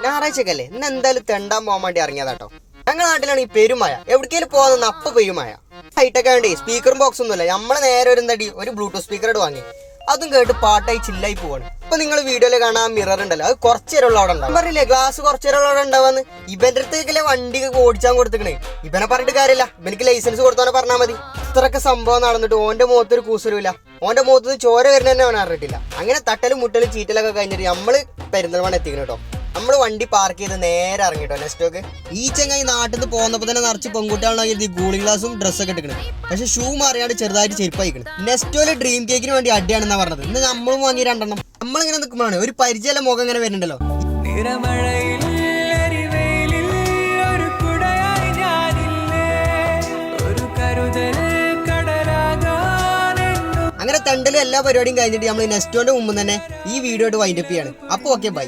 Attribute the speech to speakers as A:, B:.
A: ഞായറാഴ്ചക്കല്ലേ ഇന്ന് എന്തായാലും തെണ്ടാൻ പോകാൻ വേണ്ടി ഇറങ്ങിയതാട്ടോ. ഞങ്ങളുടെ നാട്ടിലാണ് ഈ പെരുമഴ. എവിടേക്കെങ്കിലും പോകുന്ന അപ്പൊ പെരുമഴ. ഹൈടെക് വേണ്ടി സ്പീക്കറും ബോക്സും ഒന്നുമില്ല. നമ്മള് നേരെ ഒരു ബ്ലൂടൂത്ത് സ്പീക്കർ വാങ്ങി അതും കേട്ട് പാട്ടായി ചില്ലായി പോവാണ്. ഇപ്പൊ നിങ്ങൾ വീഡിയോയിൽ കാണാൻ മിറർ ഉണ്ടല്ലോ, അത് കുറച്ചു നേരം അവിടെ ഉണ്ടാവും. പറഞ്ഞില്ലേ ഗ്ലാസ് കുറച്ചു നേരം അവിടെ ഉണ്ടാവാന്ന്. ഇവന്റെ അടുത്തേക്കല്ലേ വണ്ടി ഓടിച്ചാൻ കൊടുത്തിക്കണേ. ഇവനെ പറഞ്ഞിട്ട് കാര്യമില്ല, ഇവനിക്ക് ലൈസൻസ് കൊടുത്തോനെ പറഞ്ഞാൽ മതി. ഇത്രയൊക്കെ സംഭവം നടന്നിട്ട് ഓന്റെ മുഖത്തൊരു കൂസലുമില്ല. ഓന്റെ മുഖത്ത് ചോര വരുന്ന തന്നെ അവൻ അറിഞ്ഞിട്ടില്ല. അങ്ങനെ തട്ടലും മുട്ടലും ചീറ്റലൊക്കെ കഴിഞ്ഞിട്ട് നമ്മള് പെരിന്തൽമണ്ണ എത്തിക്കണം കേട്ടോ. നമ്മള് വണ്ടി പാർക്ക് ചെയ്ത് നേരെ ഇറങ്ങിട്ടോ നെസ്റ്റോക്ക്. ഈ ചെങ്ങായി നാട്ടിൽ നിന്ന് പോകുന്നപ്പോ തന്നെ നിറച്ച് പെൺകുട്ടികളാണെങ്കിൽ കൂളിംഗ് ഗ്ലാസും ഡ്രസ്സൊക്കെ എടുക്കണം. പക്ഷെ ഷൂ മാറിയാണ്ട് ചെറുതായിട്ട് ചെരുപ്പായിക്കണം. നെസ്റ്റോയില് ഡ്രീം കേക്കിന് വേണ്ടി അടിയാണെന്നാ പറഞ്ഞത്. ഇന്ന് നമ്മളും വാങ്ങി 2 നമ്മളിങ്ങനെ നിൽക്കുമ്പോഴാണ് ഒരു പരിചയമുള്ള മുഖം ഇങ്ങനെ വരുന്നുണ്ടല്ലോ. അങ്ങനെ തണ്ടലും എല്ലാ പരിപാടിയും കഴിഞ്ഞിട്ട് നമ്മൾ നെസ്റ്റോന്റെ മുമ്പ് തന്നെ ഈ വീഡിയോ ആയിട്ട് വൈൻഡപ്പ് ചെയ്യാണ്. അപ്പോൾ ഓക്കെ ബൈ.